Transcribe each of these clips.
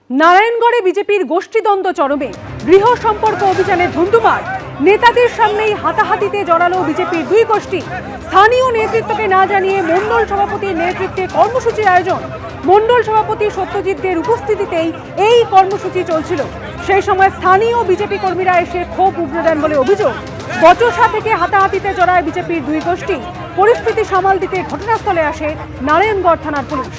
নারায়ণগড়ে বিজেপির গোষ্ঠীদ্বন্দ্ব চরমে, গৃহ সম্পর্ক অভিযানে ধুন্ধুমার, নেতাদের সামনেই হাতাহাতিতে জড়ালো বিজেপির দুই গোষ্ঠী। স্থানীয় নেতৃত্বকে না জানিয়ে মণ্ডল সভাপতির নেতৃত্বে কর্মসূচির আয়োজন। মণ্ডল সভাপতি সত্যজিৎ দের উপস্থিতিতেই এই কর্মসূচি চলছিল। সেই সময় স্থানীয় বিজেপি কর্মীরা এসে ক্ষোভ উগরে দেন বলে অভিযোগ। বচসা থেকে হাতাহাতিতে জড়ায় বিজেপির দুই গোষ্ঠী। পরিস্থিতি সামাল দিতে ঘটনাস্থলে আসে নারায়ণগড় থানার পুলিশ।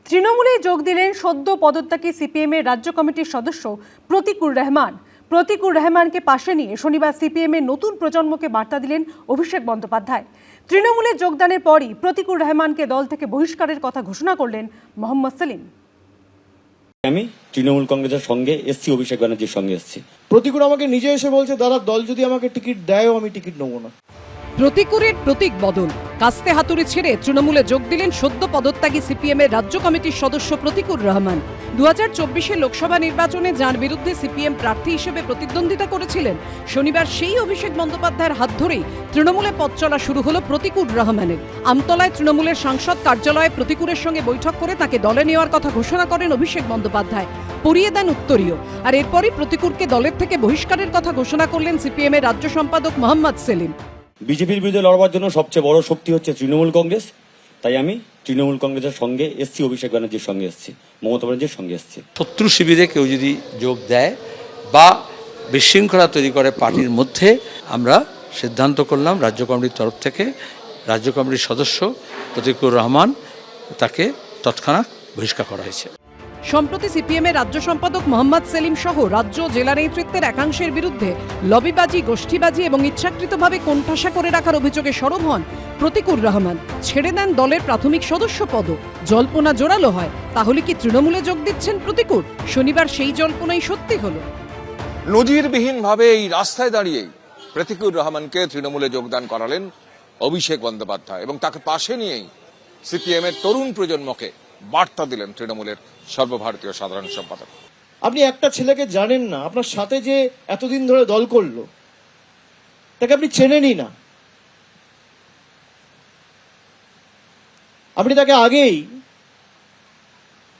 তৃণমূলে যোগ দিলেন সদ্য পদত্যাগী সিপিএম এর রাজ্য কমিটির সদস্য প্রতীকুর রহমান। প্রতীকুর রহমানকে পাশে নিয়ে শনিবার সিপিএম এর নতুন প্রজন্মকে বার্তা দিলেন অভিষেক বন্দ্যোপাধ্যায়। তৃণমূলে যোগদানের পরই প্রতীকুর রহমানকে দল থেকে বহিষ্কারের কথা ঘোষণা করলেন মোহাম্মদ সেলিম। আমি তৃণমূল কংগ্রেসের সঙ্গে এসছি, অভিষেক ব্যানার্জির সঙ্গে এসছি। প্রতীকুর আমাকে নিজে এসে বলছে, দাদা দল যদি আমাকে টিকিট দেয়ও আমি টিকিট নেবো না। প্রতীকুরের প্রতীক বদল, কাস্তে হাতুড়ি ছেড়ে তৃণমূলে যোগ দিলেন সদ্য পদত্যাগী সিপিএম এর রাজ্য কমিটির সদস্য প্রতীকুর রহমান। 2024 লোকসভা নির্বাচনে যার বিরুদ্ধে সিপিএম প্রার্থী হিসেবে প্রতিদ্বন্দ্বিতা করেছিলেন, শনিবার সেই অভিষেক বন্দ্যোপাধ্যায়ের হাত ধরেই তৃণমূলে পথ চলা শুরু হলো প্রতীকুর রহমানের। আমতলায় তৃণমূলের সাংসদ কার্যালয়ে প্রতীকুরের সঙ্গে বৈঠক করে তাকে দলে নেওয়ার কথা ঘোষণা করেন অভিষেক বন্দ্যোপাধ্যায়। পরিয়ে দেন উত্তরীয়। আর এরপরই প্রতীকুরকে দলের থেকে বহিষ্কারের কথা ঘোষণা করলেন সিপিএম এর রাজ্য সম্পাদক মোহাম্মদ সেলিম। বিজেপির বিরুদ্ধে লড়বার জন্য সবচেয়ে বড় শক্তি হচ্ছে তৃণমূল কংগ্রেস, তাই আমি তৃণমূল কংগ্রেসের সঙ্গে এসছি, অভিষেক ব্যানার্জির সঙ্গে এসছি, মমতা ব্যানার্জির সঙ্গে এসছি। শত্রু শিবিরে কেউ যদি যোগ দেয় বা বিশৃঙ্খলা তৈরি করে পার্টির মধ্যে, আমরা সিদ্ধান্ত করলাম রাজ্য কমিটির তরফ থেকে, রাজ্য কমিটির সদস্য প্রতীকুর রহমান তাকে তৎক্ষণাৎ বহিষ্কার করা হয়েছে। সম্প্রতি সিপিএম এর রাজ্য সম্পাদক মোহাম্মদ সেলিম সহ রাজ্য জেলা নেতৃত্বের একাংশের বিরুদ্ধে লবিবাজি, গোষ্ঠীবাজি এবং ইচ্ছাকৃতভাবে কোণঠাসা করে রাখার অভিযোগে সরব হন প্রতীকুর রহমান। ছেড়ে দেন দলের প্রাথমিক সদস্য পদ। জল্পনা জোরালো হয়, তাহলে কি তৃণমূলে যোগ দিচ্ছেন প্রতীকুর? শনিবার সেই জল্পনাই সত্যি হলো। নজিরবিহীনভাবে এই রাস্তায় দাঁড়িয়েই প্রতীকুর রহমানকে তৃণমূলে যোগদান করালেন অভিষেক বন্দ্যোপাধ্যায় এবং তাকে পাশে নিয়েই সিপিএম এর তরুণ প্রজন্মকে বার্তা দিলেন তৃণমূলের সর্বভারতীয় সাধারণ সম্পাদক। আপনি একটা ছেলেকে জানেন না, আপনার সাথে যে এতদিন ধরে দল করলো তাকে আপনি চেনেনই না। আপনি তাকে আগেই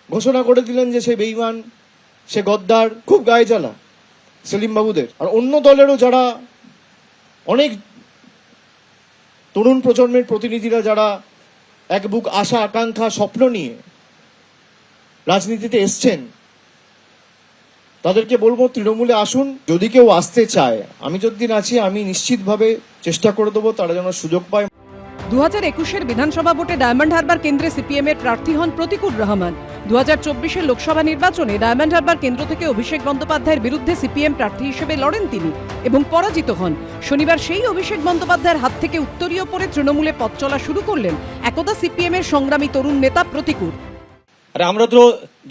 ঘোষণা করে দিলেন যে সে বেঈমান, সে গদ্দার, খুব গায়ে জ্বালা সেলিম বাবুদের আর অন্য দলেরও যারা অনেক তরুণ প্রজন্মের প্রতিনিধিরা যারা এক বুক আশা, আকাঙ্ক্ষা, স্বপ্ন নিয়ে রাজনীতিতে এসছেন, তাদেরকে বলবো তৃণমূলে আসুন। যদি কেউ আসতে চায়, আমি যতদিন আছি আমি নিশ্চিতভাবে চেষ্টা করে দেবো তারা যেন সুযোগ পায়। 2021 বিধানসভা ভোটে ডায়মন্ড হারবার কেন্দ্রে সিপিএম এর প্রার্থী হন প্রতীকুর রহমান। 2024 লোকসভা নির্বাচনে ডায়মন্ড হারবার কেন্দ্র থেকে অভিষেক বন্দ্যোপাধ্যায়ের বিরুদ্ধে সিপিএম প্রার্থী হিসেবে লড়েন তিনি এবং পরাজিত হন। শনিবার সেই অভিষেক বন্দ্যোপাধ্যায়ের হাত থেকে উত্তরীয় পরে তৃণমূলে পথ চলা শুরু করলেন একদা সিপিএম এর সংগ্রামী তরুণ নেতা প্রতীকুর। আর আমরা তো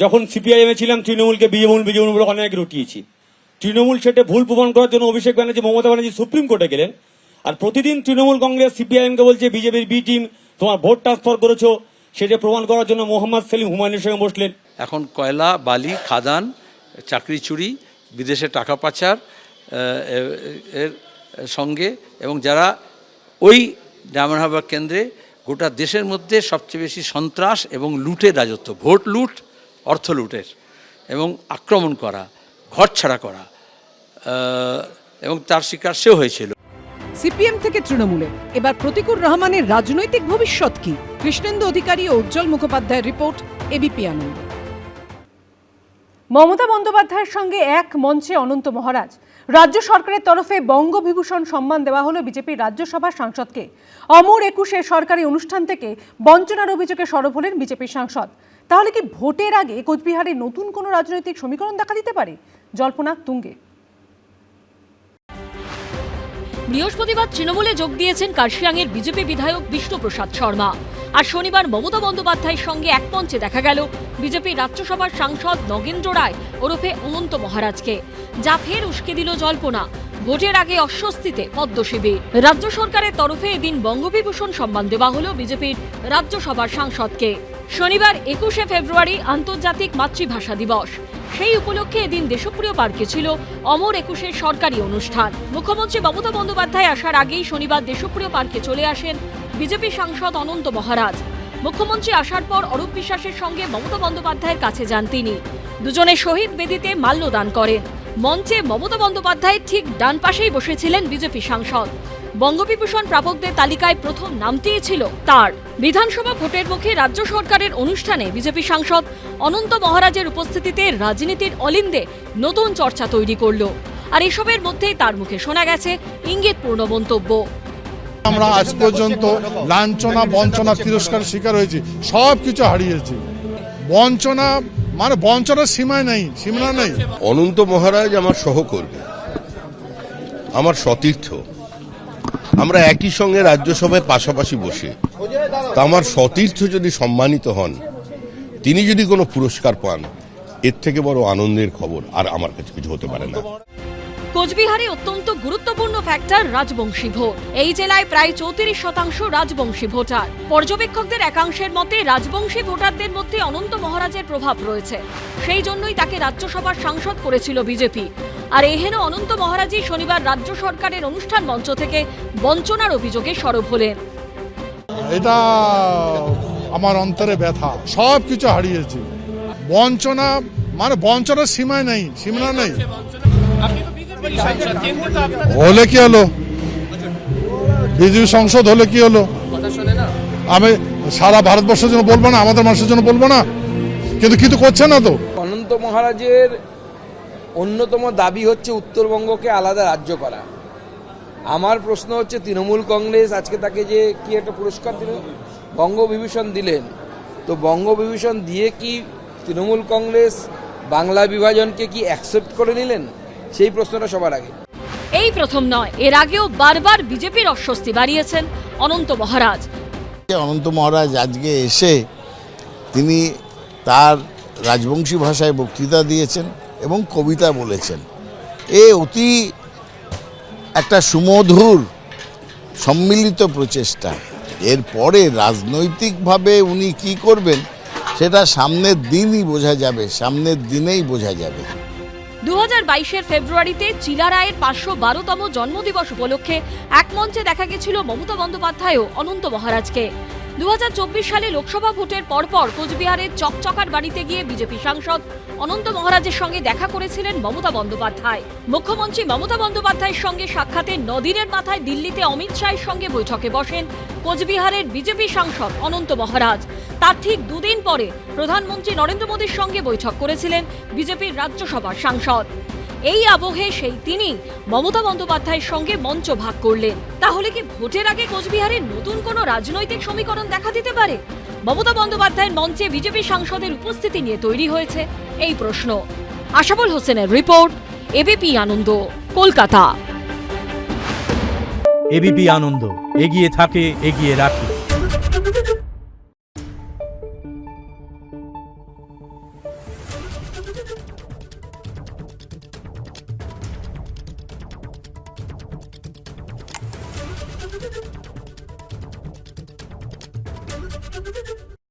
যখন সিপিআইএম এ ছিলাম তৃণমূলকে বিজেমূল বলে অনেক রটিয়েছি। তৃণমূল সেটা ভুল প্রমাণ করার জন্য অভিষেক ব্যানার্জি, মমতা ব্যানার্জি সুপ্রিম কোর্টে গেলেন। আর প্রতিদিন তৃণমূল কংগ্রেস সিপিআইএম কে বলছে বিজেপির বি টিম তোমার ভোট ট্রান্সফার করেছো, সেটা প্রমাণ করার জন্য মোহাম্মদ সেলিম হুমায়ুনের সঙ্গে বসলেন। এখন কয়লা, বালি, খাদান, চাকরি চুরি, বিদেশে টাকা পাচার এর সঙ্গে এবং যারা ওই ডায়মন্ড হারবার কেন্দ্রে গোটা দেশের মধ্যে সবচেয়ে বেশি সন্ত্রাস এবং লুটের রাজত্ব, ভোট লুট, অর্থ লুটের এবং আক্রমণ করা, ঘর ছাড়া করা এবং তার শিকার সেও হয়েছিল। সিপিএম থেকে তৃণমূলে এবার প্রতীকুর রহমানের রাজনৈতিক ভবিষ্যৎ কি? কৃষ্ণেন্দু অধিকারী ও উজ্জ্বল মুখোপাধ্যায়ের রিপোর্ট, এবিপি আনন্দ। মমতা বন্দ্যোপাধ্যায়ের সঙ্গে এক মঞ্চে অনন্ত মহারাজ। রাজ্য সরকারের তরফে বঙ্গবিভূষণ সম্মান দেওয়া হলো বিজেপির রাজ্যসভার সাংসদকে। অমর 21 সরকারি অনুষ্ঠান থেকে বঞ্চনার অভিযোগে সরব হলেন বিজেপির সাংসদ। তাহলে কি ভোটের আগে কোচবিহারে নতুন কোনো রাজনৈতিক সমীকরণ দেখা দিতে পারে? জল্পনা তুঙ্গে। বৃহস্পতিবার তৃণমূলে যোগ দিয়েছেন কার্শিয়াংয়ের বিজেপি বিধায়ক বিষ্ণুপ্রসাদ শর্মা। আর শনিবার মমতা বন্দ্যোপাধ্যায়ের সঙ্গে এক মঞ্চে দেখা গেল বিজেপি রাজ্যসভার সাংসদ নগেন্দ্র রায় ওরফে অনন্ত মহারাজকে, যা ফের উস্কে দিল জল্পনা। ভোটের আগে অস্বস্তিতে পদ্ম শিবির। রাজ্য সরকারের তরফে এদিন বঙ্গবিভূষণ সম্মান দেওয়া হলো বিজেপির রাজ্যসভার সাংসদকে। শনিবার 21শে ফেব্রুয়ারি আন্তর্জাতিক মাতৃভাষা দিবস। সেই উপলক্ষে এদিন দেশপ্রিয় পার্কে ছিল অমর 21-এর সরকারি অনুষ্ঠান। মুখ্যমন্ত্রী মমতা বন্দ্যোপাধ্যায় আসার আগেই শনিবার দেশপ্রিয় পার্কে চলে আসেন বিজেপি সাংসদ অনন্ত মহারাজ। মুখ্যমন্ত্রী আসার পর অরূপ বিশ্বাসের সঙ্গে মমতা বন্দ্যোপাধ্যায়ের কাছে যান তিনি। দুজনে শহীদ বেদিতে মাল্যদান করেন। মঞ্চে মমতা বন্দ্যোপাধ্যায়ের ঠিক ডান পাশেই বসেছিলেন বিজেপি সাংসদ। বঙ্গবিভূষণ প্রাপকদের তালিকায় প্রথম নামটিই ছিল তার। বিধানসভা ভোটের মুখে রাজ্য সরকারের অনুষ্ঠানে বিজেপি সাংসদ অনন্ত মহারাজের উপস্থিতিতে রাজনীতির অলিন্দে নতুন চর্চা তৈরি করল। আর এসবের মধ্যেই তার মুখে শোনা গেছে ইঙ্গিতপূর্ণ মন্তব্য। আমরা আজ পর্যন্ত লাঞ্ছনা বঞ্চনা তিরস্কার শিকার হয়েছি, সব কিছু হারিয়েছি। বঞ্চনা মানে বঞ্চনার সীমায় নেই, সীমানা নেই। অনন্ত মহারাজ আমার সহকর্মী, আমার সতীর্থ। আমরা একই সঙ্গে রাজ্যসভায় পাশাপাশি বসে, তা আমার সতীর্থ যদি সম্মানিত হন, তিনি যদি কোনো পুরস্কার পান, এর থেকে বড় আনন্দের খবর আর আমার কাছে কিছু হতে পারে না। কোচবিহারে অত্যন্ত গুরুত্বপূর্ণ ফ্যাক্টর রাজবংশী ভোট। এই জেলায় প্রায় 34% রাজবংশী ভোটার। পর্যবেক্ষকদের একাংশের মতে রাজবংশী ভোটারদের মধ্যে অনন্ত মহারাজের প্রভাব রয়েছে। সেই জন্যই তাকে রাজ্যসভার সাংসদ করেছিল বিজেপি। আর এহেন অনন্ত মহারাজই শনিবার রাজ্য সরকারের অনুষ্ঠান মঞ্চ থেকে বঞ্চনার অভিযোগে সরব হলেন। এটা আমার অন্তরে ব্যথা, সব কিছু হারিয়েছি। বঞ্চনা মানে বঞ্চনার সীমায় নেই, সীমানা নেই। হলে কি হলো, বিজেপি সংসদ হলে কি হলো, আমি সারা ভারতবর্ষের জন্য বলবো না, আমাদের মানুষের জন্য বলবো না, কিন্তু কিছু করছে না তো। অনন্ত মহারাজের অন্যতম দাবি হচ্ছে উত্তরবঙ্গকে আলাদা রাজ্য করা। আমার প্রশ্ন হচ্ছে, তৃণমূল কংগ্রেস আজকে তাকে যে কি একটা পুরস্কার দিল, বঙ্গবিভূষণ দিলেন, তো বঙ্গবিভূষণ দিয়ে কি তৃণমূল কংগ্রেস বাংলা বিভাজনকে কি অ্যাকসেপ্ট করে নিলেন? সেই প্রশ্নটা সবার আগে। এই প্রথম নয়, এর আগেও বারবার বিজেপির অস্বস্তি বাড়িয়েছেন অনন্ত মহারাজ। অনন্ত মহারাজ আজকে এসে তিনি তার রাজবংশী ভাষায় বক্তৃতা দিয়েছেন এবং কবিতা বলেছেন। এ অতি একটা সুমধুর সম্মিলিত প্রচেষ্টা। এরপরে রাজনৈতিকভাবে উনি কি করবেন সেটা সামনের দিনই বোঝা যাবে, সামনের দিনেই বোঝা যাবে। 2022-এর ফেব্রুয়ারিতে চিলা রায়ের 512তম জন্মদিবস উপলক্ষে এক মঞ্চে দেখা গেছিল মমতা বন্দ্যোপাধ্যায় ও অনন্ত মহারাজকে। 2024 সালে লোকসভা ভোটের পরপর কোচবিহারের চকচকার বাড়িতে গিয়ে বিজেপি সাংসদ অনন্ত মহারাজের সঙ্গে দেখা করেছিলেন মমতা বন্দ্যোপাধ্যায়। মুখ্যমন্ত্রী মমতা বন্দ্যোপাধ্যায়ের সঙ্গে সাক্ষাতের 9 দিনের মাথায় দিল্লিতে অমিত শাহের সঙ্গে বৈঠকে বসেন কোচবিহারের বিজেপি সাংসদ অনন্ত মহারাজ। তার ঠিক 2 দিন পরে প্রধানমন্ত্রী নরেন্দ্র মোদীর সঙ্গে বৈঠক করেছিলেন বিজেপির রাজ্যসভার সাংসদ। এই আবহে সেই তিনি মমতা বন্দ্যোপাধ্যায়ের সঙ্গে মঞ্চ ভাগ করলেন। তাহলে কি ভোটের আগে কোচবিহারে নতুন কোনো রাজনৈতিক সমীকরণ দেখা দিতে পারে? মমতা বন্দ্যোপাধ্যায়ের মঞ্চে বিজেপি সাংসদের উপস্থিতি নিয়ে তৈরি হয়েছে এই প্রশ্ন। আশাবুল হোসেনের রিপোর্ট, এবিপি আনন্দ, কলকাতা। এবিপি আনন্দ, এগিয়ে থাকে, এগিয়ে রাখে।